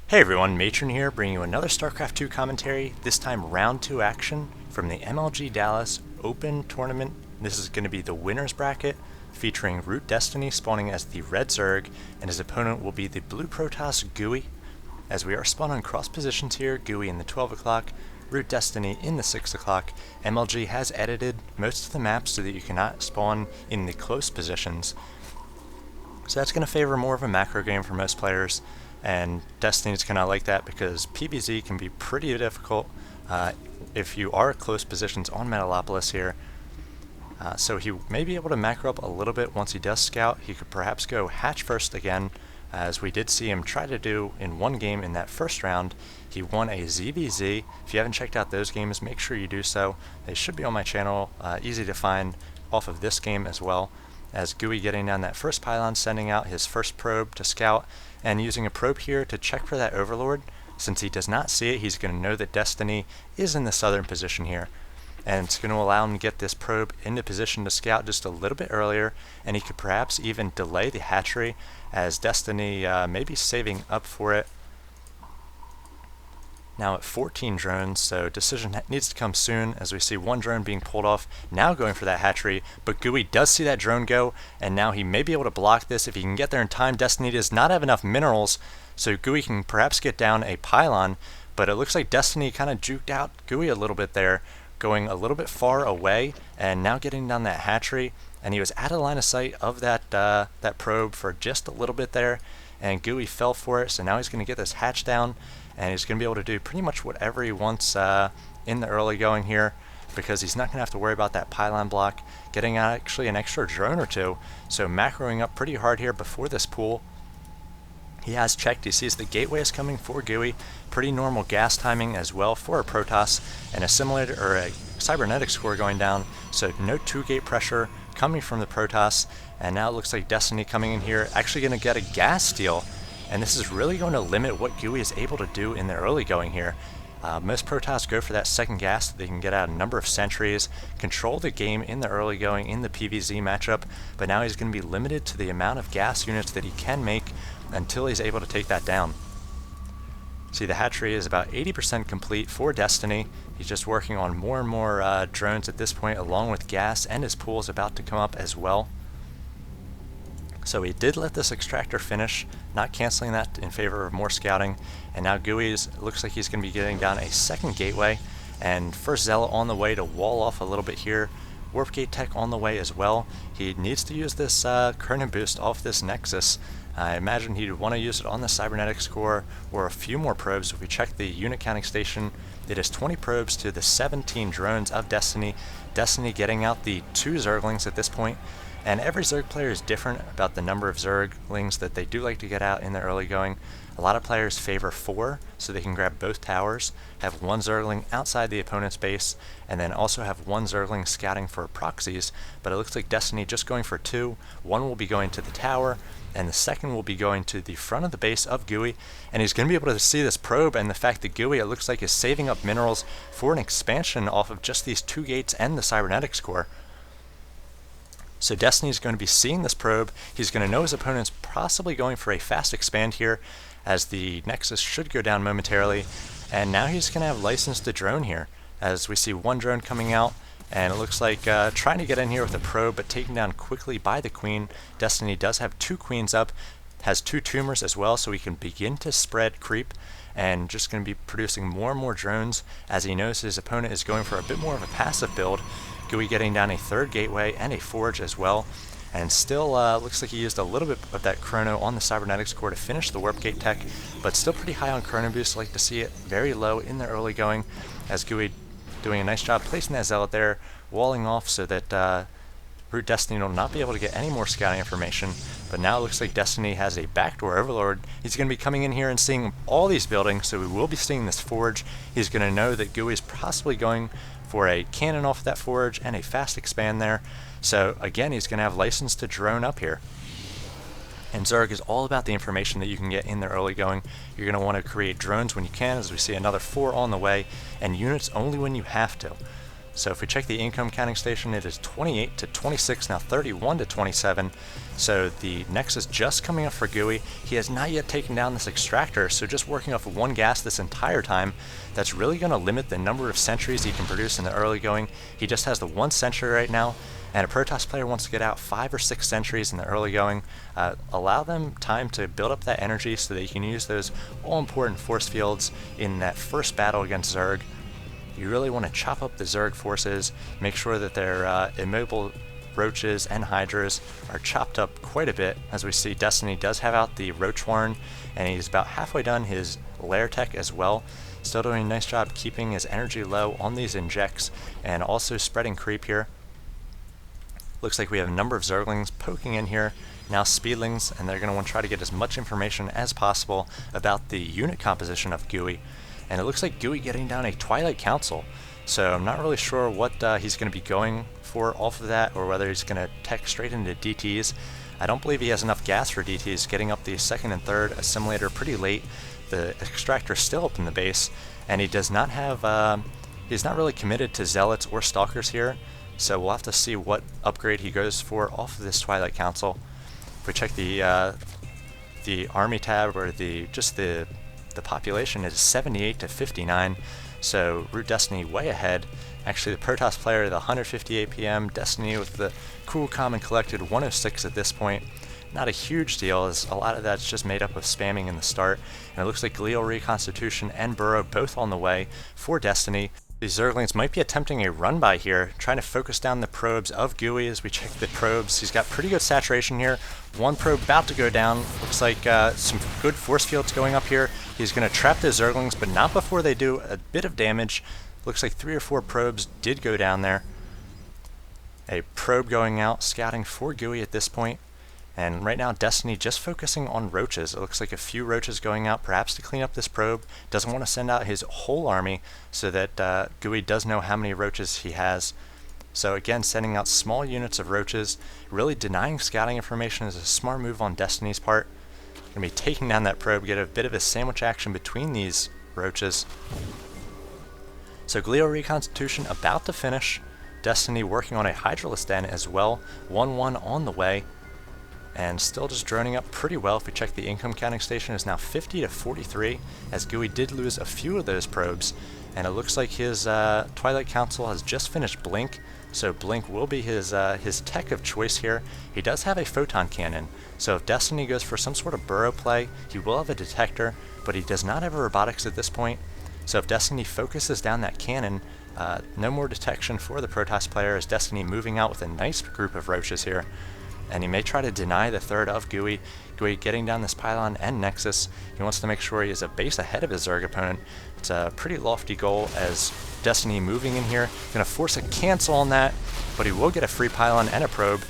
Hey everyone, Matron here, bringing you another StarCraft 2 commentary, this time round 2 action from the MLG Dallas Open Tournament. This is going to be the winner's bracket, featuring ROOTDestiny spawning as the red Zerg, and his opponent will be the blue Protoss Gooey. As we are spawned on cross positions here, Gooey in the 12 o'clock, ROOTDestiny in the 6 o'clock. MLG has edited most of the maps so that you cannot spawn in the close positions. So that's going to favor more of a macro game for most players. And Destiny's kind of like that because PBZ can be pretty difficult if you are at close positions on Metalopolis here. So he may be able to macro up a little bit once he does scout. He could perhaps go hatch first again, as we did see him try to do in one game in that first round. He won a ZVZ. If you haven't checked out those games, make sure you do so. They should be on my channel, easy to find off of this game as well. As Gooey getting down that first pylon, sending out his first probe to scout, and using a probe here to check for that Overlord. Since he does not see it, he's going to know that Destiny is in the southern position here. And it's going to allow him to get this probe into position to scout just a little bit earlier, and he could perhaps even delay the hatchery, as Destiny may be saving up for it. Now at 14 drones, so decision needs to come soon, as we see one drone being pulled off, now going for that hatchery, but Gooey does see that drone go, and now he may be able to block this if he can get there in time. Destiny does not have enough minerals, so Gooey can perhaps get down a pylon, but it looks like Destiny kind of juked out Gooey a little bit there, going a little bit far away, and now getting down that hatchery, and he was out of line of sight of that probe for just a little bit there, and Gooey fell for it, so now he's going to get this hatch down, and he's going to be able to do pretty much whatever he wants in the early going here, because he's not going to have to worry about that pylon block, getting actually an extra drone or two, so macroing up pretty hard here before this pool. He has checked, he sees the gateway is coming for Gooey, pretty normal gas timing as well for a Protoss, and a simulator or a cybernetic score going down, so no 2-gate pressure coming from the Protoss, and now it looks like Destiny coming in here, actually going to get a gas steal. And this is really going to limit what Gooey is able to do in the early going here. Most Protoss go for that second gas so they can get out a number of sentries, control the game in the early going in the PvZ matchup, but now he's going to be limited to the amount of gas units that he can make until he's able to take that down. See, the hatchery is about 80% complete for Destiny. He's just working on more and more drones at this point, along with gas, and his pool is about to come up as well. So he did let this extractor finish, not canceling that in favor of more scouting, and now Gooey looks like he's going to be getting down a second gateway, and first Zealot on the way to wall off a little bit here, Warp Gate Tech on the way as well. He needs to use this Chrono Boost off this Nexus. I imagine he'd want to use it on the Cybernetics core or a few more probes. If we check the unit counting station, it is 20 probes to the 17 drones of Destiny. Destiny getting out the 2 Zerglings at this point. And every Zerg player is different about the number of Zerglings that they do like to get out in the early going. A lot of players favor 4, so they can grab both towers, have 1 Zergling outside the opponent's base, and then also have 1 Zergling scouting for proxies. But it looks like Destiny just going for 2. 1 will be going to the tower, and the second will be going to the front of the base of Gooey. And he's going to be able to see this probe, and the fact that Gooey, it looks like, is saving up minerals for an expansion off of just these 2 gates and the Cybernetics core. So Destiny is going to be seeing this probe. He's going to know his opponent's possibly going for a fast expand here, as the Nexus should go down momentarily. And now he's going to have license to drone here, as we see 1 drone coming out, and it looks like trying to get in here with a probe, but taken down quickly by the Queen. Destiny does have 2 Queens up, has 2 tumors as well, so he can begin to spread creep, and just going to be producing more and more drones, as he knows his opponent is going for a bit more of a passive build. Gooey getting down a 3rd gateway and a forge as well, and still looks like he used a little bit of that chrono on the Cybernetics core to finish the Warp Gate Tech, but still pretty high on chrono boost. Like to see it very low in the early going, as Gooey doing a nice job placing that Zealot there, walling off so that ROOTDestiny will not be able to get any more scouting information. But now it looks like Destiny has a backdoor Overlord. He's going to be coming in here and seeing all these buildings, so we will be seeing this forge. He's going to know that Gooey is possibly going for a cannon off that forge and a fast expand there. So again, he's going to have license to drone up here. And Zerg is all about the information that you can get in the early going. You're going to want to create drones when you can, as we see another 4 on the way, and units only when you have to. So if we check the income counting station, it is 28 to 26, now 31 to 27. So the Nexus just coming up for Gooey. He has not yet taken down this extractor, so just working off of one gas this entire time, that's really going to limit the number of sentries he can produce in the early going. He just has the one sentry right now, and a Protoss player wants to get out 5 or 6 sentries in the early going. Allow them time to build up that energy so that you can use those all-important force fields in that first battle against Zerg. You really want to chop up the Zerg forces, make sure that their immobile roaches and hydras are chopped up quite a bit. As we see, Destiny does have out the roach warren, and he's about halfway done his lair tech as well. Still doing a nice job keeping his energy low on these injects and also spreading creep here. Looks like we have a number of Zerglings poking in here, now Speedlings, and they're going to want to try to get as much information as possible about the unit composition of Gooey. And it looks like Gooey getting down a Twilight Council, so I'm not really sure what he's going to be going for off of that, or whether he's going to tech straight into DTs. I don't believe he has enough gas for DTs, getting up the second and third assimilator pretty late. The extractor's still up in the base, and he does not have, he's not really committed to Zealots or Stalkers here, so we'll have to see what upgrade he goes for off of this Twilight Council. If we check the army tab, or the population is 78 to 59, so ROOTDestiny way ahead. Actually, the Protoss player, the 150 APM, Destiny with the cool, calm, and collected 106 at this point. Not a huge deal, as a lot of that's just made up of spamming in the start, and it looks like Glial Reconstitution and Burrow both on the way for Destiny. The Zerglings might be attempting a run by here, trying to focus down the probes of Gooey. As we check the probes, he's got pretty good saturation here. One probe about to go down. Looks like some good force fields going up here. He's going to trap the Zerglings, but not before they do a bit of damage. Looks like 3 or 4 probes did go down there. A probe going out, scouting for Gooey at this point. And right now, Destiny just focusing on roaches. It looks like a few roaches going out, perhaps to clean up this probe. Doesn't want to send out his whole army, so that Gooey does know how many roaches he has. So again, sending out small units of roaches, really denying scouting information is a smart move on Destiny's part. Going to be taking down that probe, get a bit of a sandwich action between these roaches. So Glial Reconstitution about to finish. Destiny working on a Hydralisk Den as well. 1-1 on the way. And still just droning up pretty well. If we check the income counting station, is now 50 to 43, as Gooey did lose a few of those probes. And it looks like his Twilight Council has just finished Blink, so Blink will be his tech of choice here. He does have a photon cannon, so if Destiny goes for some sort of burrow play, he will have a detector, but he does not have a robotics at this point. So if Destiny focuses down that cannon, no more detection for the Protoss player, as Destiny moving out with a nice group of roaches here. And he may try to deny the third of Gooey. Gooey getting down this pylon and Nexus. He wants to make sure he is a base ahead of his Zerg opponent. It's a pretty lofty goal, as Destiny moving in here. Going to force a cancel on that, but he will get a free pylon and a probe.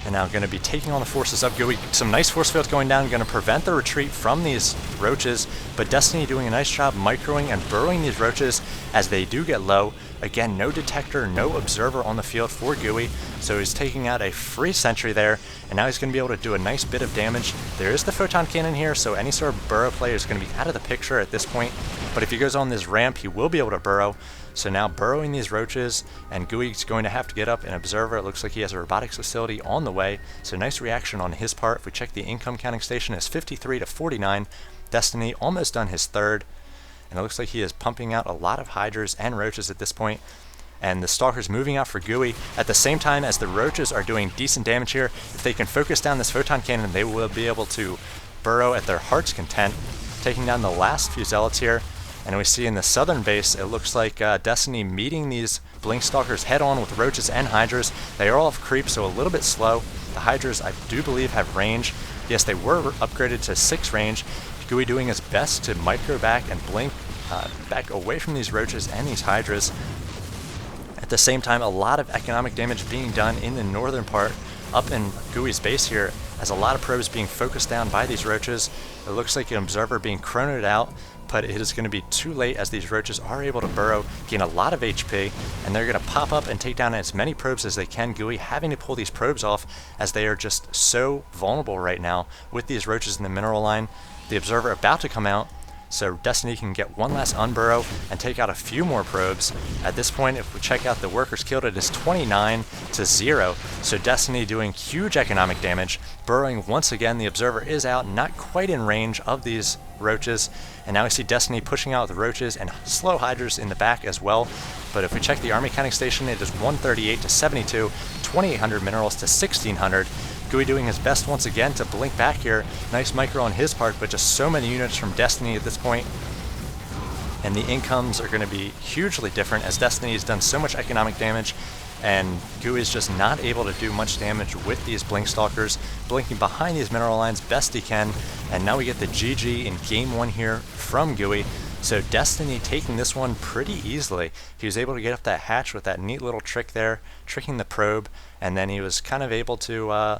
And now going to be taking on the forces of Gooey. Some nice force fields going down, going to prevent the retreat from these roaches, but Destiny doing a nice job microing and burrowing these roaches as they do get low. Again, no detector, no observer on the field for Gooey, so he's taking out a free sentry there, and now he's going to be able to do a nice bit of damage. There is the photon cannon here, so any sort of burrow player is going to be out of the picture at this point, but if he goes on this ramp, he will be able to burrow. So now burrowing these roaches, and Gooey's going to have to get up and observer. It looks like he has a robotics facility on the way, so nice reaction on his part. If we check the income counting station, it's 53 to 49. Destiny almost done his third, and it looks like he is pumping out a lot of hydras and roaches at this point. And the Stalker's moving out for Gooey at the same time as the roaches are doing decent damage here. If they can focus down this photon cannon, they will be able to burrow at their heart's content, taking down the last few zealots here. And we see in the southern base, it looks like Destiny meeting these Blink Stalkers head on with roaches and hydras. They are all off creep, so a little bit slow. The hydras, I do believe, have range. Yes, they were upgraded to 6 range. Gooey doing his best to micro back and blink back away from these roaches and these hydras. At the same time, a lot of economic damage being done in the northern part, up in Gooey's base here, as a lot of probes being focused down by these roaches. It looks like an observer being chronoed out, but it is going to be too late, as these roaches are able to burrow, gain a lot of HP, and they're going to pop up and take down as many probes as they can. Gooey having to pull these probes off, as they are just so vulnerable right now with these roaches in the mineral line. The observer about to come out, so Destiny can get one last unburrow and take out a few more probes. At this point, if we check out the workers killed, it is 29 to 0, so Destiny doing huge economic damage. Burrowing once again, the observer is out, not quite in range of these roaches, and now we see Destiny pushing out the roaches and slow hydras in the back as well. But if we check the army counting station, it is 138 to 72, 2800 minerals to 1600. Gooey doing his best once again to blink back here. Nice micro on his part, but just so many units from Destiny at this point. And the incomes are going to be hugely different as Destiny has done so much economic damage, and Gooey's just not able to do much damage with these Blink Stalkers, blinking behind these mineral lines best he can. And now we get the GG in game 1 here from Gooey. So Destiny taking this one pretty easily. He was able to get up that hatch with that neat little trick there, tricking the probe, and then he was kind of able to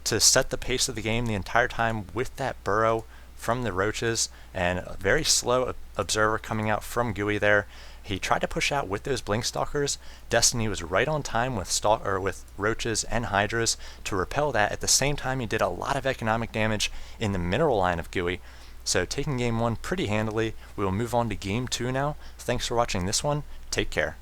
set the pace of the game the entire time with that burrow from the roaches, and a very slow observer coming out from Gooey there. He tried to push out with those Blink Stalkers. Destiny was right on time with roaches and hydras to repel that. At the same time, he did a lot of economic damage in the mineral line of Gooey. So taking game 1 pretty handily. We will move on to game 2 now. Thanks for watching this one. Take care.